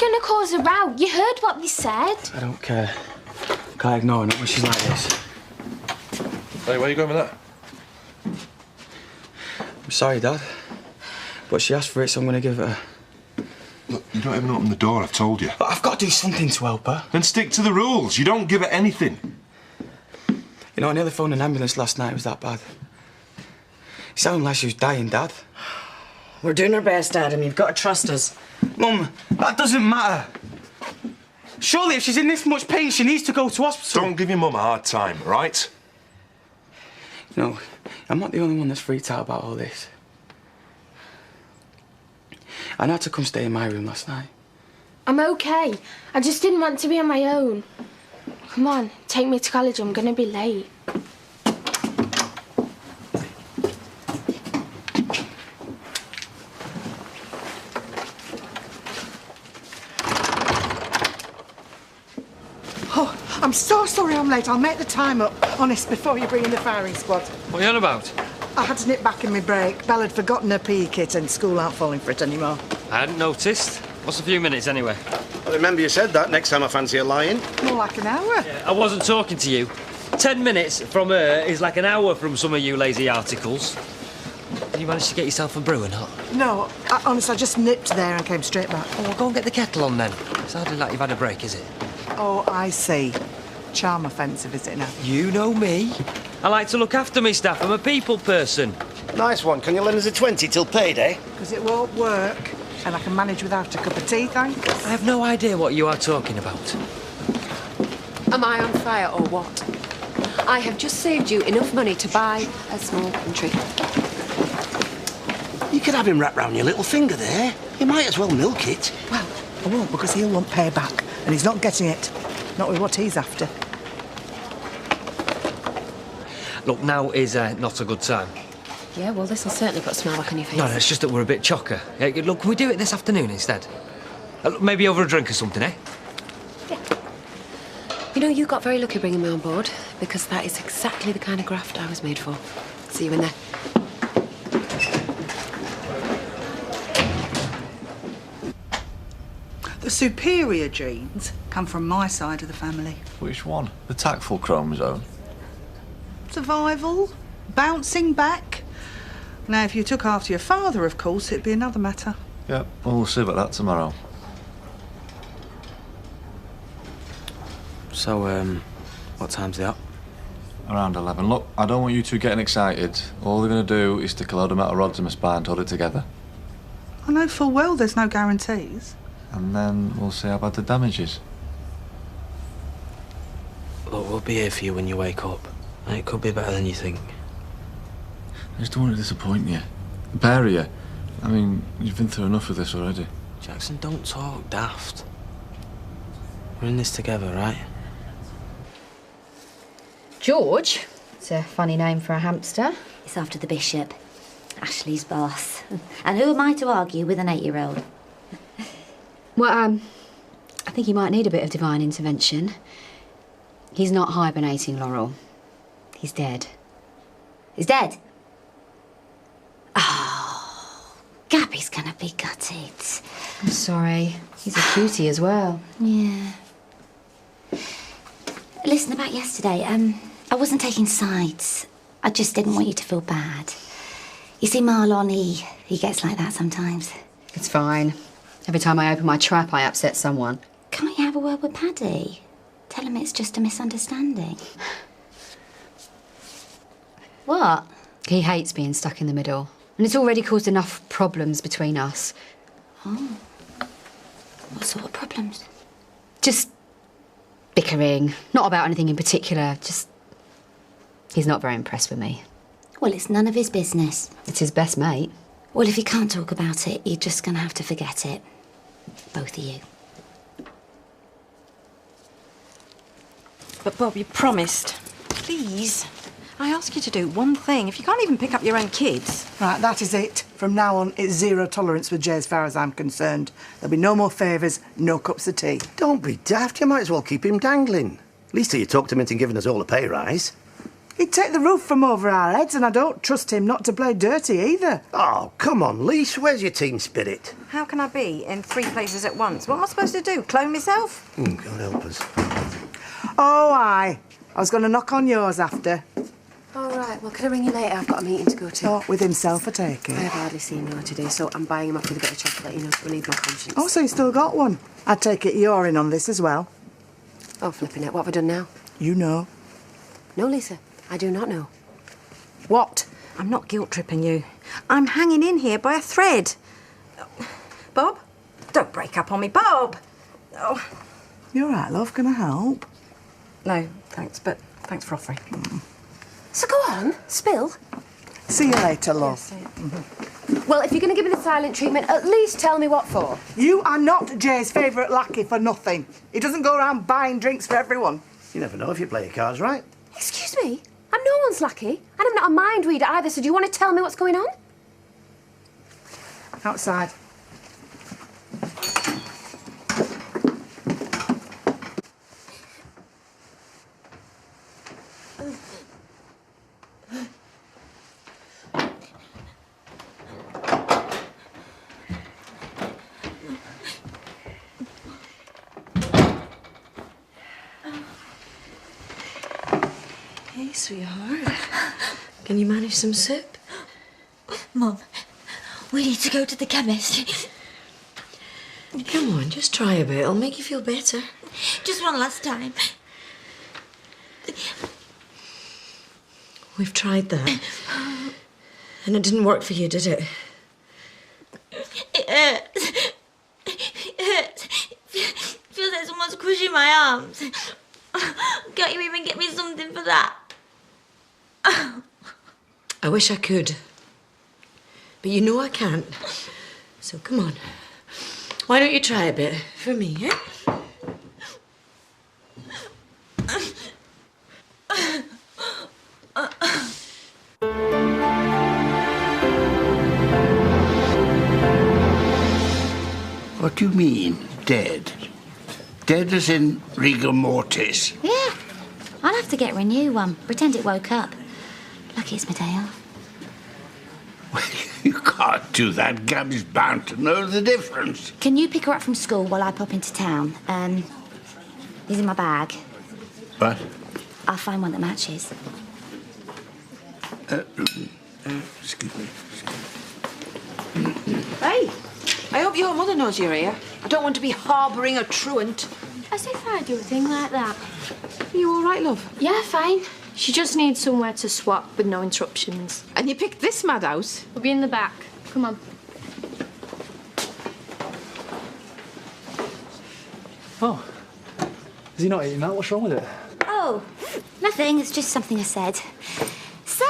going to cause a row. You heard what they said. I don't care. Can't ignore her, not when she's like this. Hey, where are you going with that? I'm sorry, Dad. But she asked for it, so I'm going to give it her. Look, you don't even open the door, I've told you. But I've got to do something to help her. Then stick to the rules. You don't give her anything. You know, I nearly phoned an ambulance last night. It was that bad. It sounded like she was dying, Dad. We're doing our best, Adam. You've got to trust us. Mum, that doesn't matter. Surely if she's in this much pain, she needs to go to hospital. Don't give your mum a hard time, right? You know, I'm not the only one that's freaked out about all this. I had to come stay in my room last night. I'm okay. I just didn't want to be on my own. Come on, take me to college. I'm going to be late. Oh, I'm so sorry I'm late. I'll make the time up, honest, before you bring in the firing squad. What are you on about? I had to nip back in my break. Belle had forgotten her PE kit and school aren't falling for it anymore. I hadn't noticed. What's a few minutes anyway? I remember you said that next time I fancy a lying. More like an hour. Yeah, I wasn't talking to you. 10 minutes from her is like an hour from some of you lazy articles. Did you manage to get yourself a brew or not? No, honest, I just nipped there and came straight back. Oh, well, go and get the kettle on then. It's hardly like you've had a break, is it? Oh, I see. Charm offensive, is it now? You know me. I like to look after me staff. I'm a people person. Nice one. Can you lend us a 20 till payday? Because it won't work. And I can manage without a cup of tea, thanks. I have no idea what you are talking about. Am I on fire or what? I have just saved you enough money to buy a small country. You could have him wrapped round your little finger there. You might as well milk it. Well, I won't, because he'll want payback. And he's not getting it. Not with what he's after. Look, now is not a good time. Yeah, well, this will certainly put a smile back on your face. No, it's just that we're a bit chocker. Look, can we do it this afternoon instead? Look, maybe over a drink or something, eh? Yeah. You know, you got very lucky bringing me on board, because that is exactly the kind of graft I was made for. See you in there. The superior genes come from my side of the family. Which one? The tactful chromosome? Survival, bouncing back. Now, if you took after your father, of course, it'd be another matter. Yep, well, we'll see about that tomorrow. So, what time's it up? Around 11. Look, I don't want you two getting excited. All they're going to do is stick a load of metal rods in my spine to hold it together. I know full well there's no guarantees. And then we'll see how bad the damage is. Look, we'll be here for you when you wake up. And it could be better than you think. I just don't want to disappoint you. The pair of you. I mean, you've been through enough of this already. Jackson, don't talk daft. We're in this together, right? George? It's a funny name for a hamster. It's after the bishop, Ashley's boss. And who am I to argue with an 8-year-old? Well, I think he might need a bit of divine intervention. He's not hibernating, Laurel. He's dead. He's dead? Oh, Gabby's gonna be gutted. I'm sorry. He's a cutie as well. Yeah. Listen, about yesterday, I wasn't taking sides. I just didn't want you to feel bad. You see, Marlon, he gets like that sometimes. It's fine. Every time I open my trap, I upset someone. Can't you have a word with Paddy? Tell him it's just a misunderstanding. What? He hates being stuck in the middle. And it's already caused enough problems between us. Oh. What sort of problems? Just bickering. Not about anything in particular, just... He's not very impressed with me. Well, it's none of his business. It's his best mate. Well, if you can't talk about it, you're just going to have to forget it. Both of you. But, Bob, you promised. Please. I ask you to do one thing. If you can't even pick up your own kids... Right, that is it. From now on, it's zero tolerance with Jay as far as I'm concerned. There'll be no more favours, no cups of tea. Don't be daft. You might as well keep him dangling. At least till you talked him into giving us all a pay rise. He'd take the roof from over our heads, and I don't trust him not to play dirty either. Oh, come on, Lise. Where's your team spirit? How can I be in 3 places at once? What am I supposed to do? Clone myself? God help us. Oh, aye. I was going to knock on yours after. All right, well, can I ring you later? I've got a meeting to go to. Oh, with himself, I take I it. have hardly seen Noah today, so I'm buying him up with a bit of chocolate, you know, to relieve my conscience. Oh, so you still got one? I take it you're in on this as well. Oh, flipping it. What have I done now? You know. No, Lisa, I do not know. What? I'm not guilt-tripping you. I'm hanging in here by a thread. Bob? Don't break up on me, Bob! Oh. You're right, love. Can I help? No, thanks, but thanks for offering. So go on, spill. See you later, love. Well, if you're going to give me the silent treatment, at least tell me what for. You are not Jay's favourite lackey for nothing. He doesn't go around buying drinks for everyone. You never know if you play your cards right. Excuse me? I'm no one's lackey, and I'm not a mind reader either, so do you want to tell me what's going on? Outside. Hey, sweetheart. Can you manage some soup? Mum, we need to go to the chemist. Come on, just try a bit. It'll make you feel better. Just one last time. We've tried that. And it didn't work for you, did it? It hurts. It hurts. It feels like someone's crushing my arms. Can't you even get me something for that? I wish I could. But you know I can't. So come on. Why don't you try a bit for me, eh? What do you mean, dead? Dead as in rigor mortis? Yeah. I'll have to get her a new one. Pretend it woke up. Lucky it's my day off. You can't do that. Gabby's bound to know the difference. Can you pick her up from school while I pop into town? He's in my bag. What? I'll find one that matches. Excuse me. Hey, I hope your mother knows you're here. I don't want to be harbouring a truant. As if I do a thing like that. Are you all right, love? Yeah, fine. She just needs somewhere to swap with no interruptions. And you picked this madhouse? We'll be in the back. Come on. Oh. Is he not eating that? What's wrong with it? Oh, nothing. It's just something I said. So,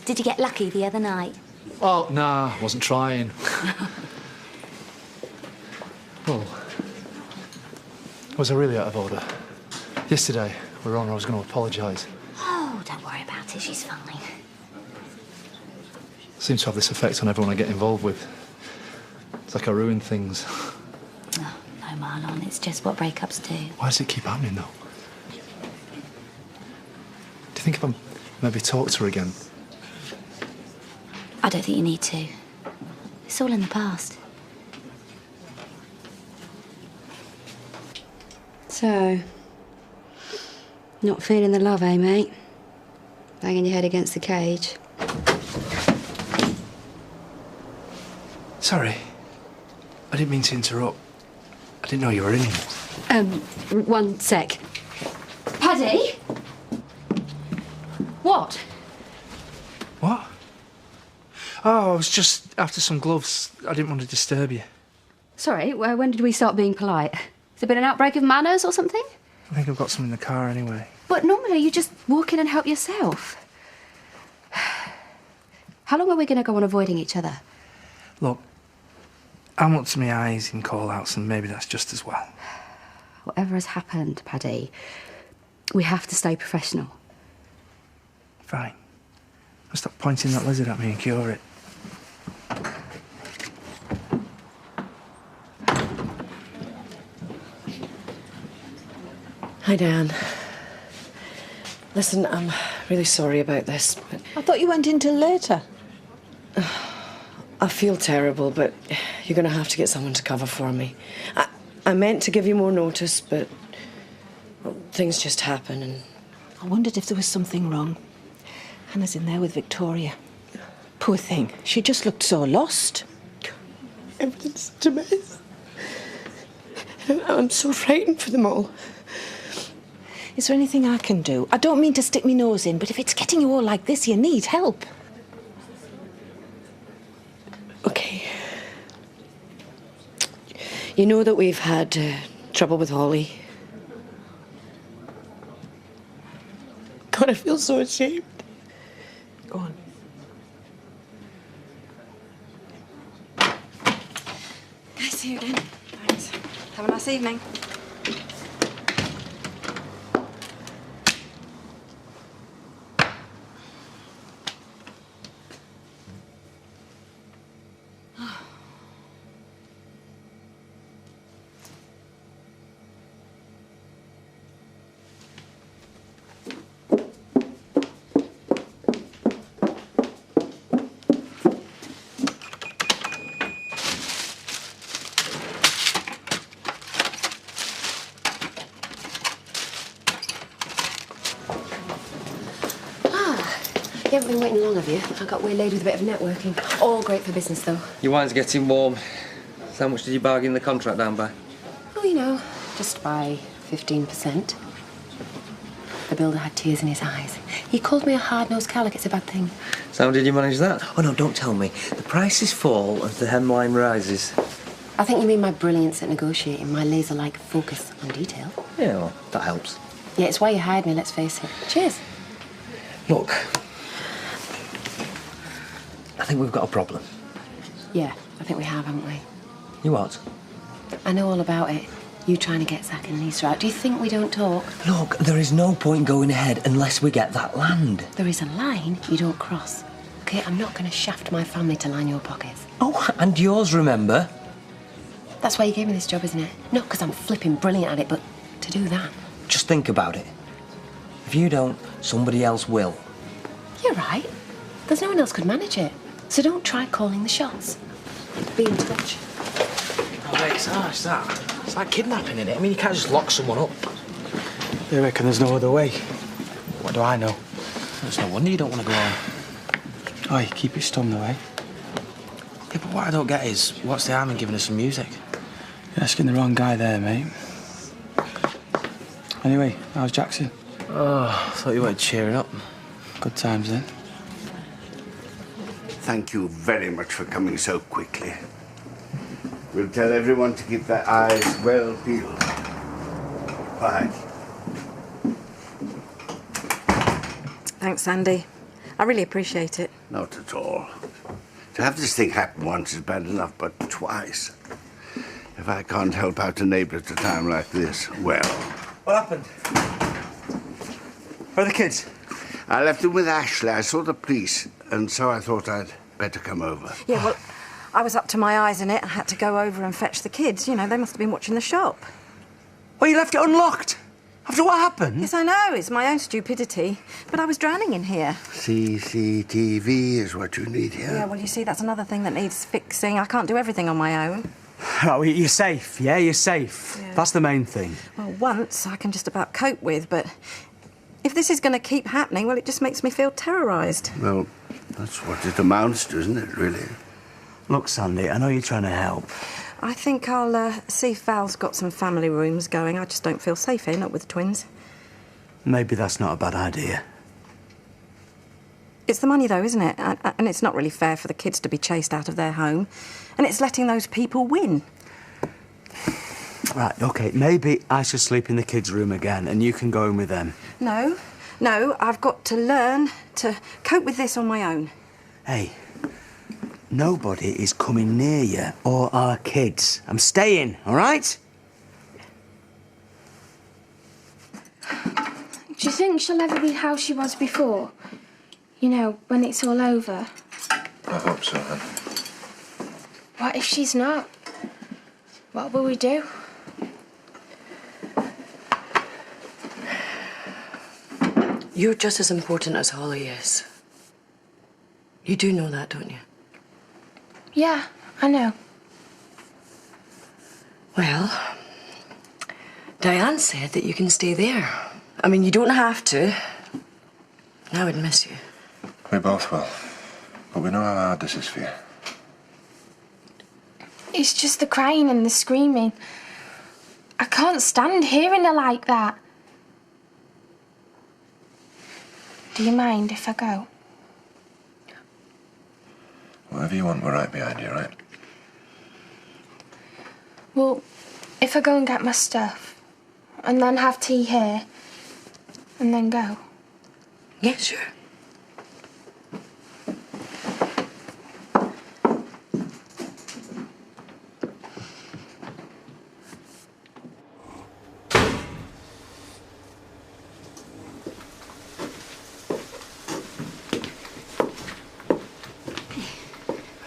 did you get lucky the other night? Oh, nah, wasn't trying. Oh. Was I really out of order? Yesterday, we were on, I was going to apologise. Oh, don't worry about it. She's fine. Seems to have this effect on everyone I get involved with. It's like I ruin things. Oh, no, Marlon. It's just what breakups do. Why does it keep happening, though? Do you think if I maybe talk to her again? I don't think you need to. It's all in the past. So, not feeling the love, eh, mate? Banging your head against the cage. Sorry. I didn't mean to interrupt. I didn't know you were in here. One sec. Paddy? What? What? Oh, I was just after some gloves. I didn't want to disturb you. Sorry, when did we start being polite? Has there been an outbreak of manners or something? I think I've got some in the car anyway. But normally you just walk in and help yourself. How long are we going to go on avoiding each other? Look, I'm up to my eyes in call-outs, and maybe that's just as well. Whatever has happened, Paddy, we have to stay professional. Fine. I'll stop pointing that lizard at me and cure it. Hi, Dan. Listen, I'm Really sorry about this. But I thought you went in till later. I feel terrible, but you're going to have to get someone to cover for me. I meant to give you more notice, but well, things just happen and... I wondered if there was something wrong. Hannah's in there with Victoria. Poor thing. She just looked so lost. Everything's such a mess. I'm so frightened for them all. Is there anything I can do? I don't mean to stick my nose in, but if it's getting you all like this, you need help. OK. You know that we've had trouble with Holly. God, I feel so ashamed. Go on. Nice see you again. Thanks. Have a nice evening. You haven't been waiting long, have you? I got waylaid with a bit of networking. All great for business, though. Your wine's getting warm. So how much did you bargain the contract down by? Oh, you know, just by 15%. The builder had tears in his eyes. He called me a hard-nosed cow like it's a bad thing. So how did you manage that? Oh, no, don't tell me. The prices fall as the hemline rises. I think you mean my brilliance at negotiating, my laser-like focus on detail. Yeah, well, that helps. Yeah, it's why you hired me, let's face it. Cheers. Look, I think we've got a problem. Yeah, I think we have, haven't we? You what? I know all about it. You trying to get Zach and Lisa out. Do you think we don't talk? Look, there is no point going ahead unless we get that land. There is a line you don't cross. OK, I'm not going to shaft my family to line your pockets. Oh, and yours, remember? That's why you gave me this job, isn't it? Not because I'm flipping brilliant at it, but to do that. Just think about it. If you don't, somebody else will. You're right. There's no one else could manage it. So don't try calling the shots. Be in touch. Oh, wait, it's harsh, that. It's like kidnapping, innit? I mean, you can't just lock someone up. You reckon there's no other way? What do I know? It's no wonder you don't want to go on. Oh, you keep it stummed away. Yeah, but what I don't get is, what's the harm in giving us some music? You're asking the wrong guy there, mate. Anyway, how's Jackson? Oh, I thought you weren't cheering up. Good times, then. Thank you very much for coming so quickly. We'll tell everyone to keep their eyes well peeled. Bye. Thanks, Andy. I really appreciate it. Not at all. To have this thing happen once is bad enough, but twice. If I can't help out a neighbour at a time like this, well... What happened? Where are the kids? I left them with Ashley. I saw the police, and so I thought I'd better come over. Yeah, well, I was up to my eyes in it. I had to go over and fetch the kids. You know, they must have been watching the shop. Well, you left it unlocked? After what happened? Yes, I know. It's my own stupidity. But I was drowning in here. CCTV is what you need here. Yeah, well, you see, that's another thing that needs fixing. I can't do everything on my own. Right, well, you're safe, yeah? You're safe. Yeah. That's the main thing. Well, once I can just about cope with, but if this is going to keep happening, well, it just makes me feel terrorised. Well, that's what it amounts to, isn't it, really? Look, Sandy, I know you're trying to help. I think I'll see if Val's got some family rooms going. I just don't feel safe here, not with the twins. Maybe that's not a bad idea. It's the money, though, isn't it? And it's not really fair for the kids to be chased out of their home. And it's letting those people win. Right, OK, maybe I should sleep in the kids' room again and you can go in with them. No, I've got to learn to cope with this on my own. Hey, nobody is coming near you or our kids. I'm staying, all right? Do you think she'll ever be how she was before? You know, when it's all over? I hope so, Anne. What if she's not? What will we do? You're just as important as Holly is. You do know that, don't you? Yeah, I know. Well, Diane said that you can stay there. I mean, you don't have to. I would miss you. We both will. But we know how hard this is for you. It's just the crying and the screaming. I can't stand hearing her like that. Do you mind if I go? Whatever you want, we're right behind you, right? Well, if I go and get my stuff, and then have tea here, and then go. Yeah, sure.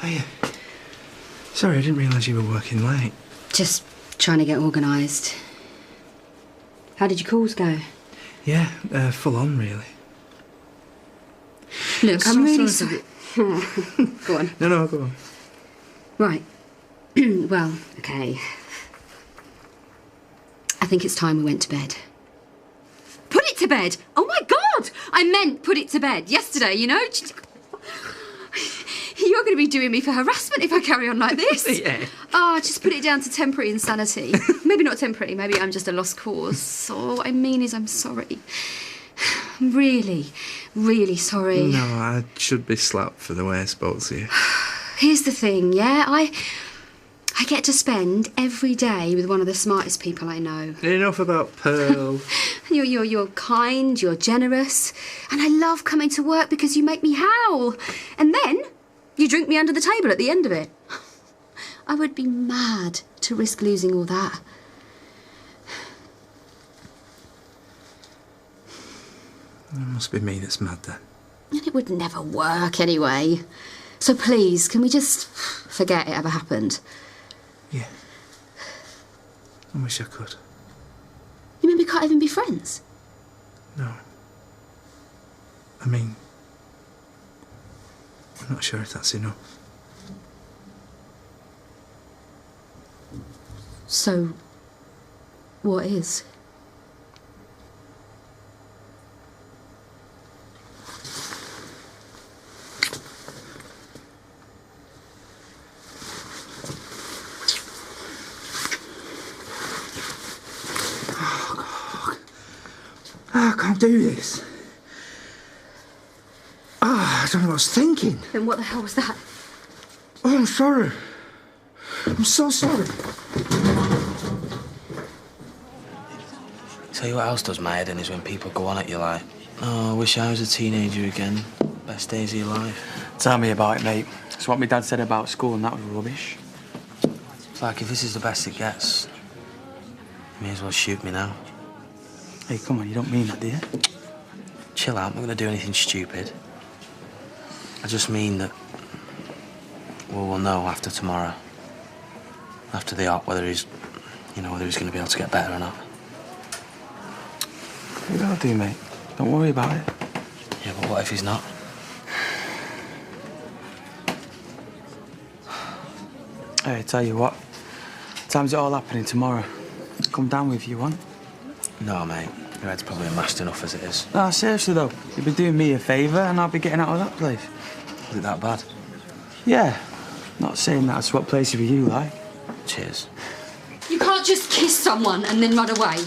Hiya. Sorry, I didn't realise you were working late. Just trying to get organised. How did your calls go? Yeah, full on, really. Look, I'm really sorry. sorry. Go on. No, go on. Right. Well, okay. I think it's time we went to bed. Put it to bed! Oh my God! I meant put it to bed. Yesterday, you know? You're going to be doing me for harassment if I carry on like this. Yeah. Oh, just put it down to temporary insanity. Maybe not temporary, maybe I'm just a lost cause. All I mean is I'm sorry. I'm really, really sorry. No, I should be slapped for the way I spoke to you. Here's the thing, yeah? I get to spend every day with one of the smartest people I know. Enough about Pearl. You're kind, you're generous, and I love coming to work because you make me howl. And then you drink me under the table at the end of it. I would be mad to risk losing all that. It must be me that's mad then. And it would never work anyway. So please, can we just forget it ever happened? Yeah. I wish I could. You mean we can't even be friends? No. I mean, I'm not sure if that's enough. So, what is? I can't do this. I don't know what I was thinking. Then what the hell was that? Oh, I'm sorry. I'm so sorry. Tell you what else does my head in is when people go on at you like, oh, I wish I was a teenager again. Best days of your life. Tell me about it, mate. It's what my dad said about school, and that was rubbish. It's like, if this is the best it gets, you may as well shoot me now. Hey, come on, you don't mean that, do you? Chill out, I'm not going to do anything stupid. I just mean that, well, we'll know after tomorrow. After the op, whether he's going to be able to get better or not. You gotta do, mate. Don't worry about it. Yeah, but what if he's not? Hey, tell you what. Time's it all happening tomorrow. Come down with you, want? No, mate. Your head's probably amassed enough as it is. No, seriously, though. You'll be doing me a favour and I'll be getting out of that place. Is it that bad? Yeah. Not saying that I'd swap places with you, like. Cheers. You can't just kiss someone and then run away.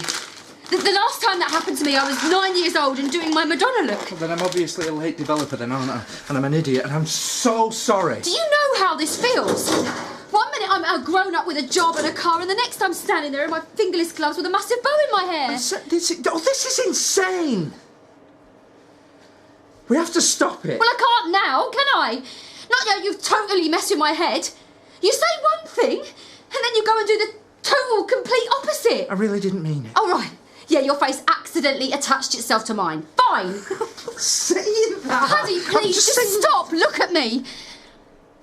The last time that happened to me, I was 9 years old and doing my Madonna look. Well, then I'm obviously a late developer then, aren't I? And I'm an idiot, and I'm so sorry. Do you know how this feels? 1 minute I'm grown up with a job and a car, and the next I'm standing there in my fingerless gloves with a massive bow in my hair. This is insane. We have to stop it. Well, I can't now, can I? Not now you've totally messed with my head. You say one thing, and then you go and do the total, complete opposite. I really didn't mean it. Oh, right. Yeah, your face accidentally attached itself to mine. Fine. Saying that. Paddy, please, just stop. Look at me.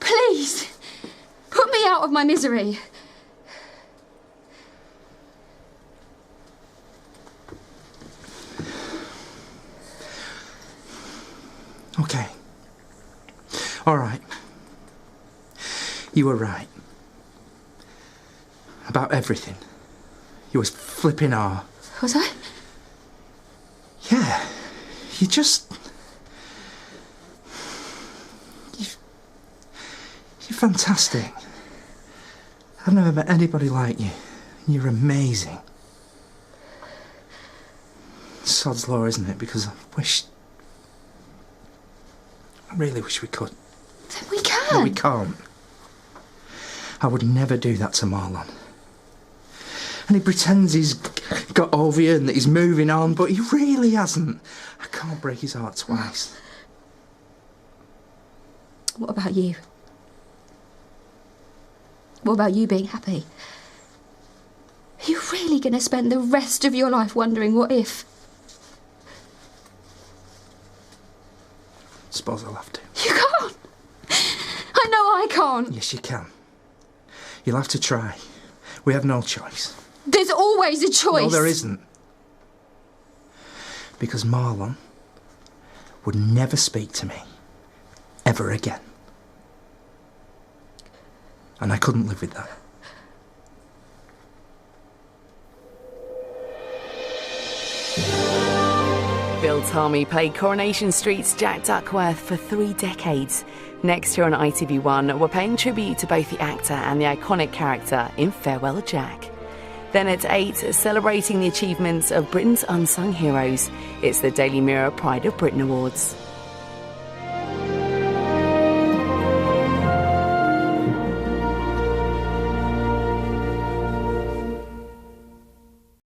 Please. Put me out of my misery. Okay. All right. You were right. About everything. You was flipping hard. Was I? Yeah. You just... You're fantastic. I've never met anybody like you. You're amazing. Sod's law, isn't it? Because I really wish we could. Then we can. No, we can't. I would never do that to Marlon. And he pretends he's got over you and that he's moving on, but he really hasn't. I can't break his heart twice. What about you? What about you being happy? Are you really going to spend the rest of your life wondering what if? Suppose I'll have to. You can't. I know I can't. Yes, you can. You'll have to try. We have no choice. There's always a choice. No, there isn't. Because Marlon would never speak to me ever again. And I couldn't live with that. Bill Tarmy played Coronation Street's Jack Duckworth for 3 decades. Next year on ITV1, we're paying tribute to both the actor and the iconic character in Farewell Jack. Then at 8, celebrating the achievements of Britain's unsung heroes, it's the Daily Mirror Pride of Britain Awards.